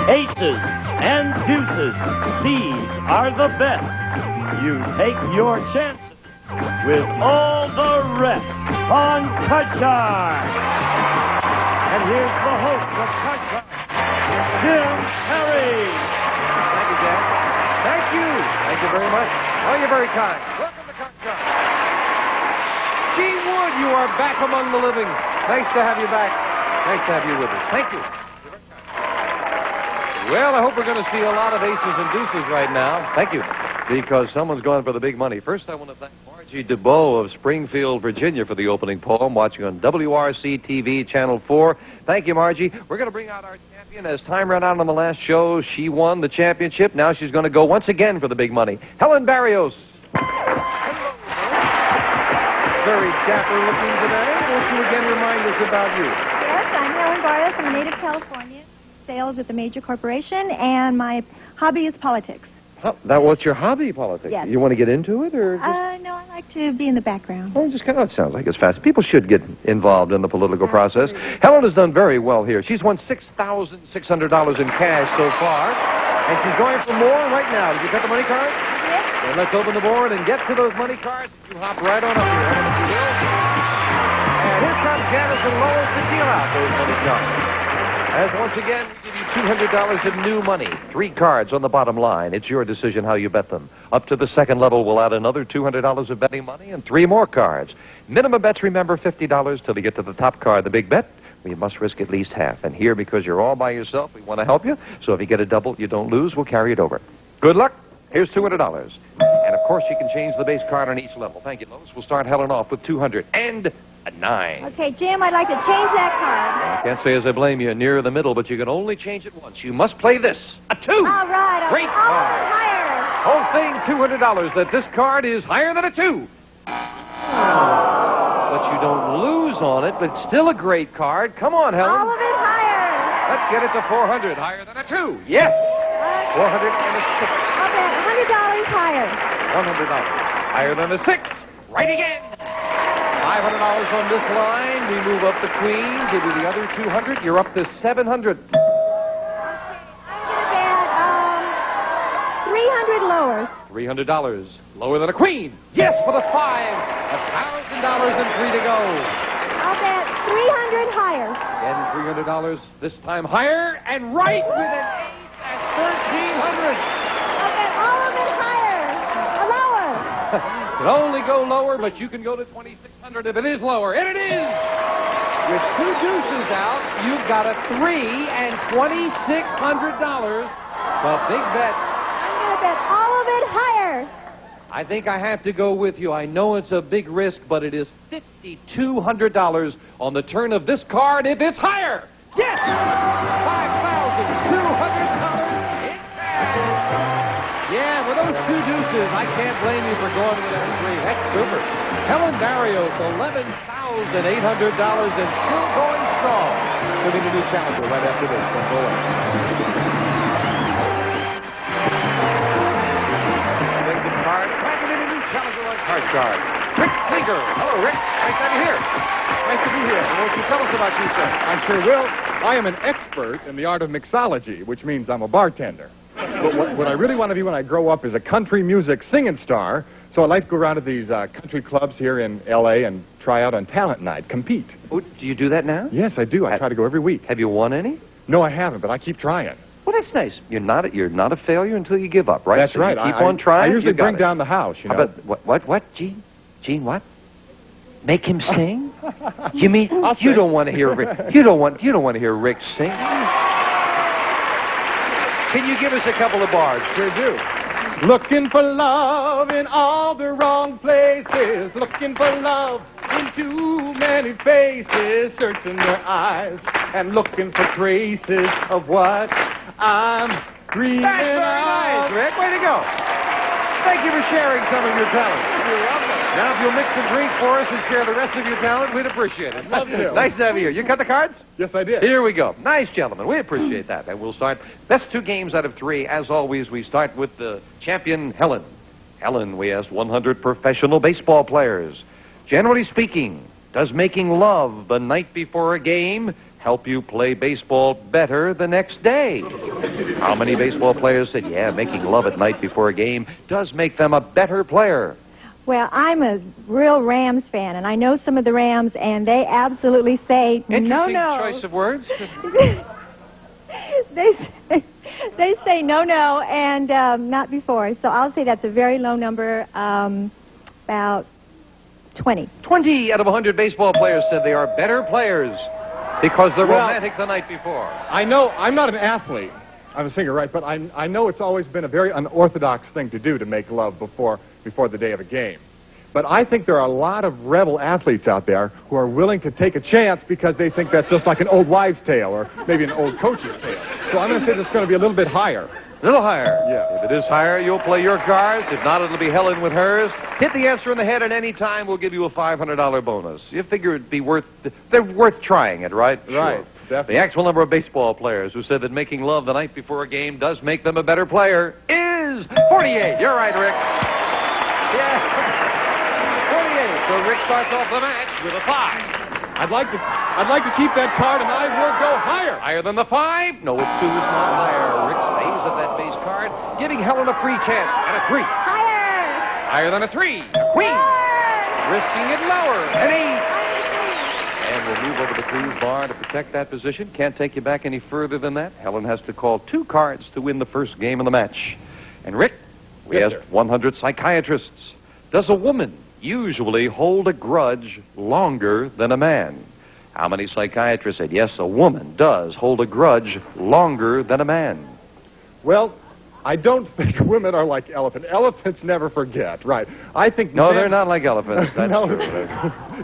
aces, and deuces. These are the best. You take your chances with all the rest on Cut Charge. And here's the host of Cut Charge, Jim Perry. Thank you, Jack. Thank you. Thank you very much. Oh, you're very kind. Welcome to Cut Charge. Gene Wood, you are back among the living. Nice to have you back. Nice to have you with us. Thank you. Well, I hope we're going to see a lot of aces and deuces right now. Thank you. Because someone's going for the big money. First, I want to thank Margie DeBow of Springfield, Virginia, for the opening poem, watching on WRC-TV, Channel 4. Thank you, Margie. We're going to bring out our champion. As time ran out on the last show, she won the championship. Now she's going to go once again for the big money. Helen Barrios. Hello. Very dapper looking today. Won't you again remind us about you? Yes, I'm Helen Barrios. I'm a native California. Sales with a major corporation, and my hobby is politics. What's your hobby, politics? Yes. You want to get into it, or? No, I like to be in the background. Well, just kind of sounds like it's fast. People should get involved in the political process. Helen has done very well here. She's won $6,600 in cash so far, and she's going for more right now. Did you cut the money card? Yes. Then let's open the board and get to those money cards. You hop right on up here, Helen, if you will. And here comes Janice and Lois to deal out those money cards. As once again, we give you $200 in new money. 3 cards on the bottom line. It's your decision how you bet them. Up to the second level, we'll add another $200 of betting money and 3 more cards. Minimum bets, remember, $50 till you get to the top card. The big bet, we must risk at least half. And here, because you're all by yourself, we want to help you. So if you get a double, you don't lose. We'll carry it over. Good luck. Here's $200. And, of course, you can change the base card on each level. Thank you, Lois. We'll start Helen off with 200 and a 9. Okay, Jim, I'd like to change that card. I can't say as I blame you, near the middle, but you can only change it once. You must play this. A 2. All right. Great card. Higher. Whole thing, $200. That this card is higher than a 2. But you don't lose on it, but still a great card. Come on, Helen. All of it higher. Let's get it to 400. Higher than a 2. Yes. 400 and a 6. I'll bet $100 higher. $100. Higher than a 6. Right again. $500 on this line. We move up the queen. Give you the other 200. You're up to 700. I'm going to bet $300 lower. $300. Lower than a queen. Yes, for the 5. $1,000 and 3 to go. I'll bet $300 higher. Again, $300. This time higher and right with an 8 at $1,300. I'll bet all of it higher. Lower. Can only go lower, but you can go to 2,600 if it is lower. And it is! With 2 deuces out, you've got a 3 and $2,600. The big bet. I'm going to bet all of it higher. I think I have to go with you. I know it's a big risk, but it is $5,200 on the turn of this card if it's higher. Yes! $5,200 in cash. Yeah, with those 2 deuces, I can't blame you for going with that 3. That's super. Helen Barrios, $11,800 and still going strong. We'll be the new challenger right after this. Don't go away. Challenger on Card Card. Rick Klinker. Hello, Rick. Nice to have you here. Nice to be here. Won't you tell us about you, sir? I sure will. I am an expert in the art of mixology, which means I'm a bartender. But what I really want to be when I grow up is a country music singing star. So I'd like to go around to these country clubs here in L.A. and try out on talent night, compete. Oh, do you do that now? Yes, I do. I try to go every week. Have you won any? No, I haven't, but I keep trying. Well, that's nice. You're not a failure until you give up, right? That's so right. You keep on trying. I usually bring down the house, you know. But what, Gene? Gene, what? Make him sing? You mean I'll you sing. don't want to hear Rick? You don't want to hear Rick sing? Can you give us a couple of bars? Sure do. Looking for love in all the wrong places. Looking for love in too many faces. Searching their eyes and looking for traces of what I'm dreaming That's very nice, of. Rick. Way to go. Thank you for sharing some of your talent. You're welcome. Now, if you'll mix and drink for us and share the rest of your talent, we'd appreciate it. Love to. Nice to have you here. You cut the cards? Yes, I did. Here we go. Nice, gentlemen. We appreciate that. And we'll start. Best 2 games out of 3. As always, we start with the champion, Helen. Helen, we asked 100 professional baseball players. Generally speaking, Does making love the night before a game help you play baseball better the next day? How many baseball players said, yeah, making love at night before a game does make them a better player? Well, I'm a real Rams fan, and I know some of the Rams, and they absolutely say no. Interesting choice of words. They say no, and not before. So I'll say that's a very low number, about 20. 20 out of 100 baseball players said they are better players because they're romantic the night before. I know I'm not an athlete. I'm a singer, right? But I know it's always been a very unorthodox thing to do to make love before the day of a game. But I think there are a lot of rebel athletes out there who are willing to take a chance because they think that's just like an old wives' tale or maybe an old coach's tale. So I'm going to say it's going to be a little bit higher. A little higher. Yeah. If it is higher, you'll play your cards. If not, it'll be Helen with hers. Hit the answer in the head at any time. We'll give you a $500 bonus. You figure it'd be they're worth trying it, right? Right. Sure. Definitely. The actual number of baseball players who said that making love the night before a game does make them a better player is 48. You're right, Rick. Yeah. 48. So Rick starts off the match with a 5. I'd like to keep that card, and I will go higher. Higher than the 5? No, it's 2 is not higher. Rick stays at that base card, giving Helen a free chance at a 3. Higher! Higher than a 3. A queen. Risking it lower. An 8. And we'll move over the clues bar to protect that position. Can't take you back any further than that. Helen has to call 2 cards to win the first game of the match. And Rick, we Yes, asked sir. 100 psychiatrists, does a woman usually hold a grudge longer than a man? How many psychiatrists said, yes, a woman does hold a grudge longer than a man? Well, I don't think women are like elephants. Elephants never forget, right? I think No, men... they're not like elephants. That's no, true.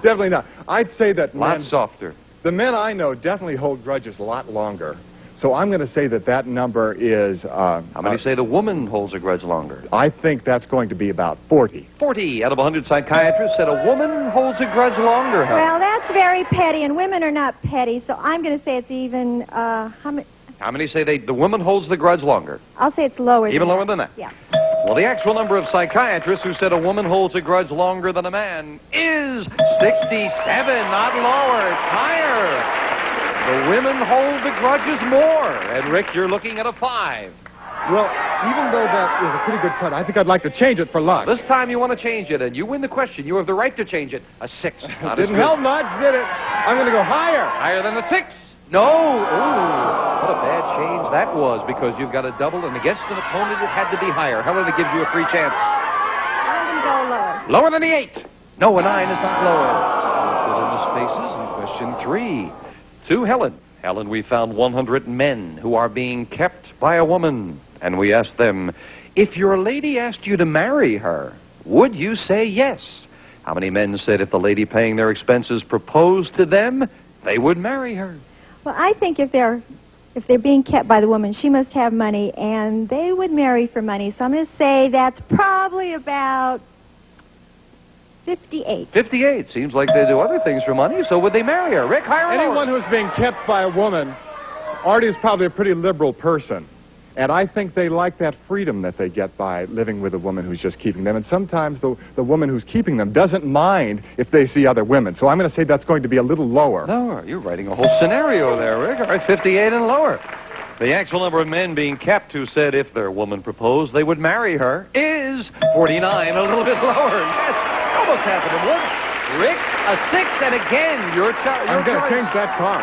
definitely not. I'd say that A lot men, softer. the men I know definitely hold grudges a lot longer. So I'm going to say that number is... How many say the woman holds a grudge longer? I think that's going to be about 40. 40 out of 100 psychiatrists said a woman holds a grudge longer. Helen. Well, that's very petty, and women are not petty, so I'm going to say it's even, How many say the woman holds the grudge longer? I'll say it's lower Even than lower that. than that? Yeah. Well, the actual number of psychiatrists who said a woman holds a grudge longer than a man is 67, not lower. It's higher. The women hold the grudges more. And, Rick, you're looking at a 5. Well, even though that is a pretty good cut, I think I'd like to change it for luck. This time you want to change it, and you win the question. You have the right to change it. A 6. Not as Didn't good. help much, did it? I'm going to go higher. Higher than the 6. No. Ooh, what a bad change that was, because you've got a double, and against an opponent it had to be higher. Helen, it gives you a free chance. I'm going to go lower. Lower than the 8. No, a 9 is not lower. Fill in the spaces in question 3. To Helen. Helen, we found 100 men who are being kept by a woman. And we asked them, if your lady asked you to marry her, would you say yes? How many men said if the lady paying their expenses proposed to them, they would marry her? Well, I think if they're being kept by the woman, she must have money, and they would marry for money. So I'm going to say that's probably about 58. 58. Seems like they do other things for money, so would they marry her? Rick, higher or lower? Anyone who's being kept by a woman already is probably a pretty liberal person. And I think they like that freedom that they get by living with a woman who's just keeping them. And sometimes the woman who's keeping them doesn't mind if they see other women. So I'm going to say that's going to be a little lower. Lower. You're writing a whole scenario there, Rick. All right, 58 and lower. The actual number of men being kept who said if their woman proposed they would marry her is 49, a little bit lower. Yes, almost half of them would. Rick, a 6, and again, your I'm going to change that card.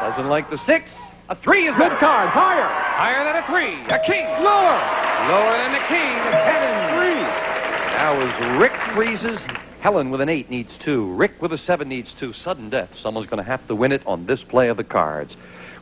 Doesn't like the 6. A 3 is Good better. card. Higher. Higher than a 3. A king. Lower. Lower than the king. A 10. 3. Now as Rick freezes, Helen with an 8 needs 2. Rick with a 7 needs 2. Sudden death. Someone's going to have to win it on this play of the cards.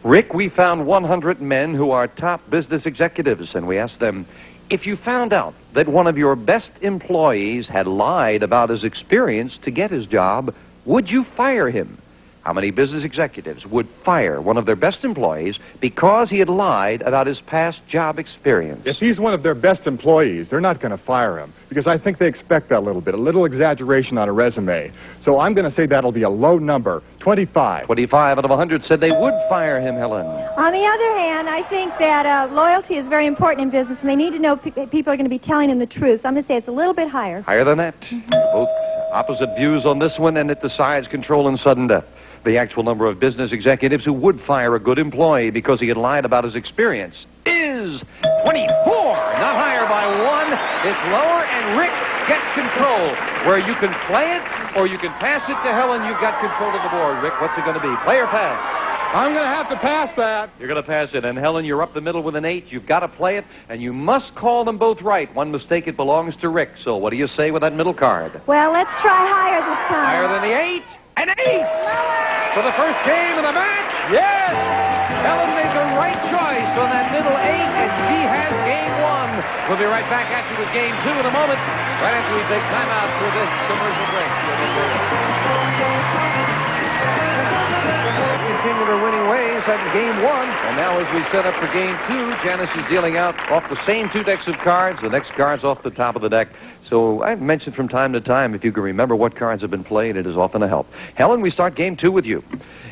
Rick, we found 100 men who are top business executives, and we asked them, if you found out that one of your best employees had lied about his experience to get his job, would you fire him? How many business executives would fire one of their best employees because he had lied about his past job experience? If he's one of their best employees, they're not going to fire him because I think they expect that a little exaggeration on a resume. So I'm going to say that'll be a low number, 25. 25 out of 100 said they would fire him, Helen. On the other hand, I think that loyalty is very important in business, and they need to know people are going to be telling them the truth. So I'm going to say it's a little bit higher. Higher than that. Both Opposite views on this one, and it decides control and sudden death. The actual number of business executives who would fire a good employee because he had lied about his experience is 24. Not higher by 1. It's lower, and Rick gets control. Where you can play it or you can pass it to Helen, you've got control of the board. Rick, what's it going to be? Play or pass? I'm going to have to pass that. You're going to pass it. And Helen, you're up the middle with an 8. You've got to play it, and you must call them both right. One mistake, it belongs to Rick. So what do you say with that middle card? Well, let's try higher this time. Higher than the 8. An 8! For the first game of the match, yes! Helen made the right choice on that middle 8, and she has game 1. We'll be right back at you with game 2 in a moment, right after we take time out for this commercial break. Continue their winning ways at game 1. And now as we set up for game 2, Janice is dealing out off the same 2 decks of cards. The next card's off the top of the deck. So I've mentioned from time to time, if you can remember what cards have been played, it is often a help. Helen, we start game 2 with you.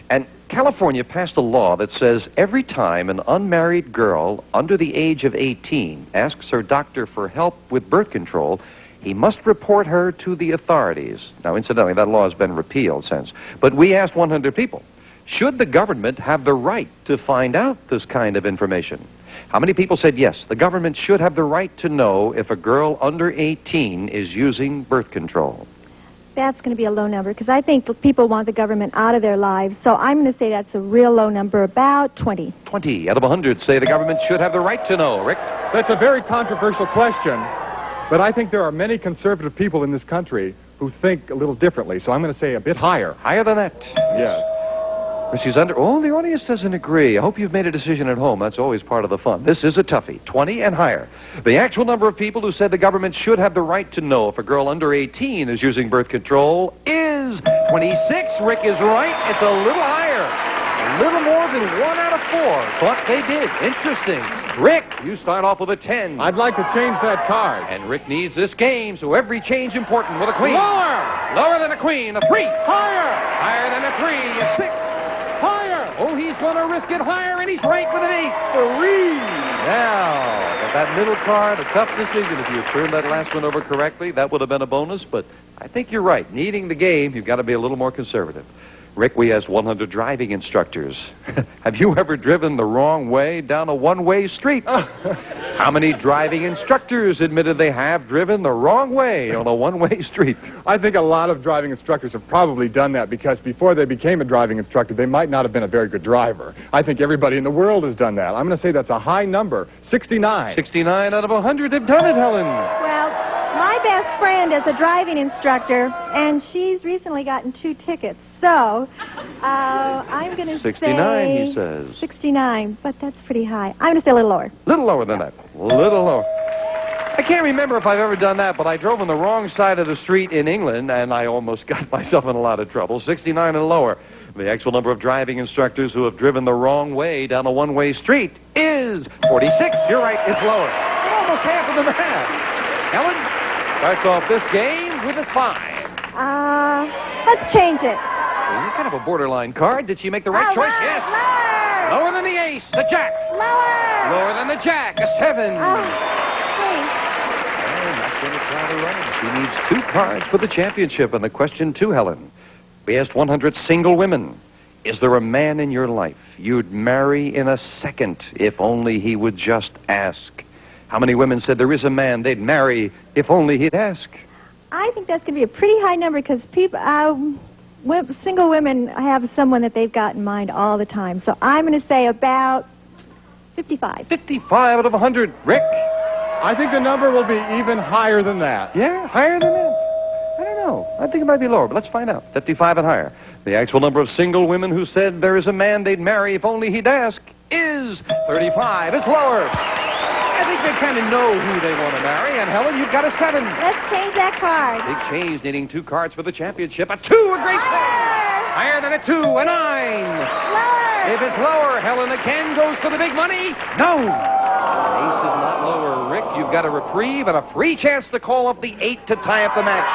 And California passed a law that says every time an unmarried girl under the age of 18 asks her doctor for help with birth control, he must report her to the authorities. Now, incidentally, that law has been repealed since. But we asked 100 people, should the government have the right to find out this kind of information? How many people said yes, the government should have the right to know if a girl under 18 is using birth control? That's going to be a low number because I think people want the government out of their lives. So I'm going to say that's a real low number, about 20. 20 out of 100 say the government should have the right to know. Rick? That's a very controversial question, but I think there are many conservative people in this country who think a little differently, so I'm going to say a bit higher. Higher than that? Yes. She's under... Oh, the audience doesn't agree. I hope you've made a decision at home. That's always part of the fun. This is a toughie. 20 and higher. The actual number of people who said the government should have the right to know if a girl under 18 is using birth control is 26. Rick is right. It's a little higher. A little more than 1 out of 4. But they did. Interesting. Rick, you start off with a 10. I'd like to change that card. And Rick needs this game, so every change important with a queen. Lower! Lower than a queen. A 3. Higher! Higher than a 3. A 6. Higher! Oh, he's going to risk it higher, and he's right with an 8. 3. Now, with that middle card, a tough decision. If you had turned that last one over correctly, that would have been a bonus, but I think you're right. Needing the game, you've got to be a little more conservative. Rick, we asked 100 driving instructors. Have you ever driven the wrong way down a one-way street? How many driving instructors admitted they have driven the wrong way on a one-way street? I think a lot of driving instructors have probably done that because before they became a driving instructor, they might not have been a very good driver. I think everybody in the world has done that. I'm going to say that's a high number, 69. 69 out of 100 have done it, Helen. Well, my best friend is a driving instructor, and she's recently gotten 2 tickets. So, I'm going to 69, he says. 69, but that's pretty high. I'm going to say a little lower. Little lower than that. Little lower. I can't remember if I've ever done that, but I drove on the wrong side of the street in England, and I almost got myself in a lot of trouble. 69 and lower. The actual number of driving instructors who have driven the wrong way down a one-way street is 46. You're right, it's lower. Almost half of the math. Helen starts off this game with a 5. Let's change it. Well, kind of a borderline card. Did she make the right choice? Right. Yes. Lower. Lower than the ace, the jack. Lower. Lower than the jack, a 7. Please. Oh, not going to try to run. She needs 2 cards for the championship. And the question to Helen. We asked 100 single women. Is there a man in your life you'd marry in a second if only he would just ask? How many women said there is a man they'd marry if only he'd ask? I think that's going to be a pretty high number because people, single women have someone that they've got in mind all the time. So I'm going to say about 55. 55 out of 100. Rick? I think the number will be even higher than that. Yeah, higher than that. I don't know. I think it might be lower, but let's find out. 55 and higher. The actual number of single women who said there is a man they'd marry if only he'd ask is 35. It's lower. I think they kind of know who they want to marry. And, Helen, you've got a 7. Let's change that card. Big change, needing 2 cards for the championship. A 2, a great save. Higher than a 2, a 9. Lower. If it's lower, Helen again goes for the big money. No. The ace is not lower. Rick, you've got a reprieve and a free chance to call up the 8 to tie up the match.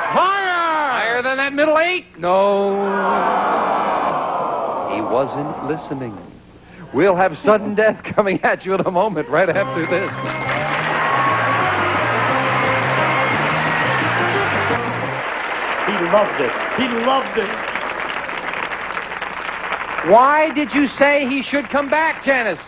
Higher! Higher than that middle 8? No. He wasn't listening. We'll have sudden death coming at you in a moment right after this. loved it. He loved it. Why did you say he should come back, Janice?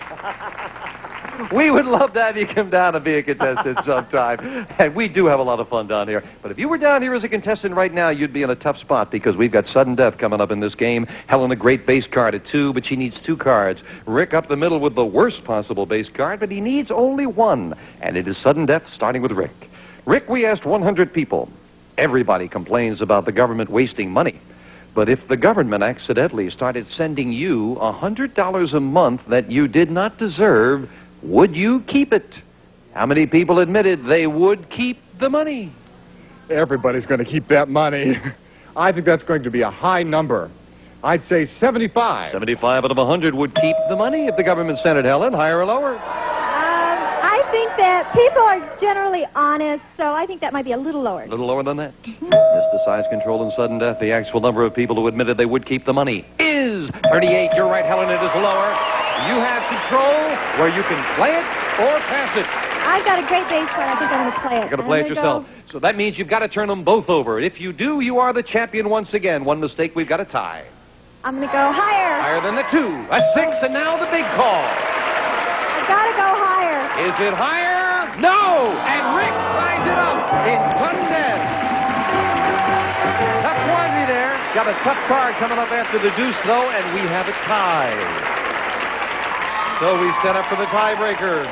We would love to have you come down and be a contestant sometime. And we do have a lot of fun down here. But if you were down here as a contestant right now, you'd be in a tough spot because we've got sudden death coming up in this game. Helen, a great base card at 2, but she needs 2 cards. Rick up the middle with the worst possible base card, but he needs only 1. And it is sudden death starting with Rick. Rick, we asked 100 people. Everybody complains about the government wasting money. But if the government accidentally started sending you $100 a month that you did not deserve, would you keep it? How many people admitted they would keep the money? Everybody's going to keep that money. I think that's going to be a high number. I'd say 75. 75 out of 100 would keep the money if the government sent it, Helen. Higher or lower? I think that people are generally honest, so I think that might be a little lower. A little lower than that? Mr. Size Control and Sudden Death, the actual number of people who admitted they would keep the money is 38. You're right, Helen, it is lower. You have control where you can play it or pass it. I've got a great base card. I think I'm going to play it. You're going to play it yourself. So that means you've got to turn them both over. If you do, you are the champion once again. One mistake, we've got a tie. I'm going to go higher. Higher than the 2. A 6, and now the big call. I've got to go higher. Is it higher? No! And Rick ties it up in sudden death. Tough quantity there. Got a tough card coming up after the deuce, though, and we have a tie. So we set up for the tiebreaker.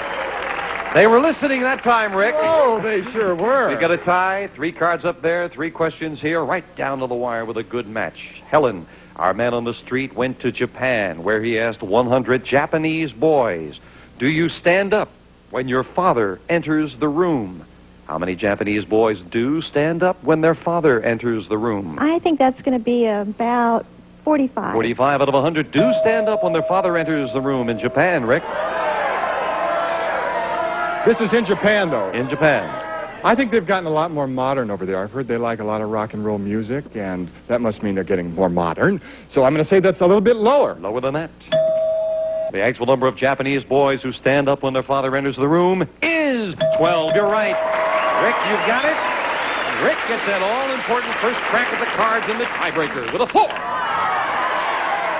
They were listening that time, Rick. Oh, they sure were. We got a tie. 3 cards up there, 3 questions here, right down to the wire with a good match. Helen, our man on the street, went to Japan, where he asked 100 Japanese boys, do you stand up when your father enters the room? How many Japanese boys do stand up when their father enters the room? I think that's going to be about 45. 45 out of 100 do stand up when their father enters the room in Japan, Rick. This is in Japan, though. In Japan. I think they've gotten a lot more modern over there. I've heard they like a lot of rock and roll music, and that must mean they're getting more modern. So I'm going to say that's a little bit lower. Lower than that. The actual number of Japanese boys who stand up when their father enters the room is 12. You're right. Rick, you've got it. Rick gets that all-important first crack at the cards in the tiebreaker with a 4.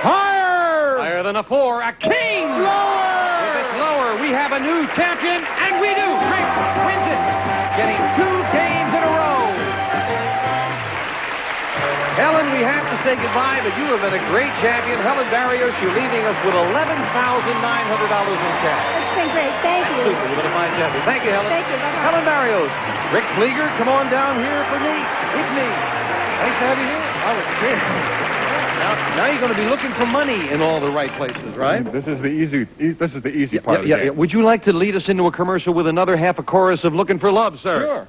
Higher! Higher than a 4. A king! Lower! If it's lower, we have a new champion, and we do. Rick wins it, getting 2 games in a row. Helen, we have to say goodbye, but you have been a great champion. Helen Barrios, you're leaving us with $11,900 in cash. It's been great. Thank you. Super. You've been a fine champion. Thank you, Helen. Thank you. Bye-bye. Helen Barrios. Rick Flieger, come on down here with me. Nice to have you here. Oh, okay. Now you're going to be looking for money in all the right places, right? This is the easy part of the game. Would you like to lead us into a commercial with another half a chorus of Looking for Love, sir? Sure.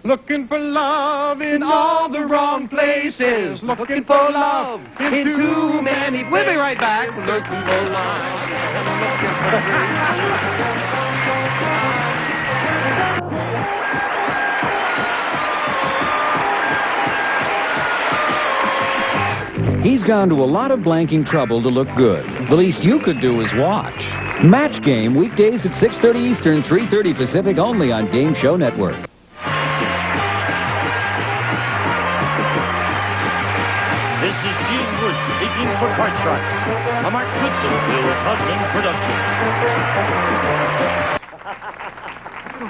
Looking for love in all the wrong places. Looking for love in too many places. We'll be right back. Looking for love. He's gone to a lot of blanking trouble to look good. The least you could do is watch. Match Game, weekdays at 6:30 Eastern, 3:30 Pacific, only on Game Show Network. This is Gene Wood speaking for Card Shark, a Mark Goodson, Bill Hudson production.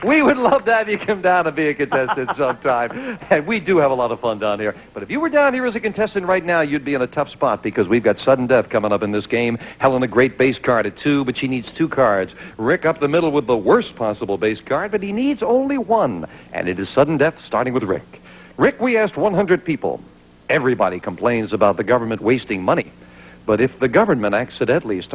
We would love to have you come down and be a contestant sometime. And we do have a lot of fun down here. But if you were down here as a contestant right now, you'd be in a tough spot because we've got sudden death coming up in this game. Helen, a great base card at 2, but she needs 2 cards. Rick up the middle with the worst possible base card, but he needs only 1. And it is sudden death starting with Rick. Rick, we asked 100 people. Everybody complains about the government wasting money. But if the government accidentally starts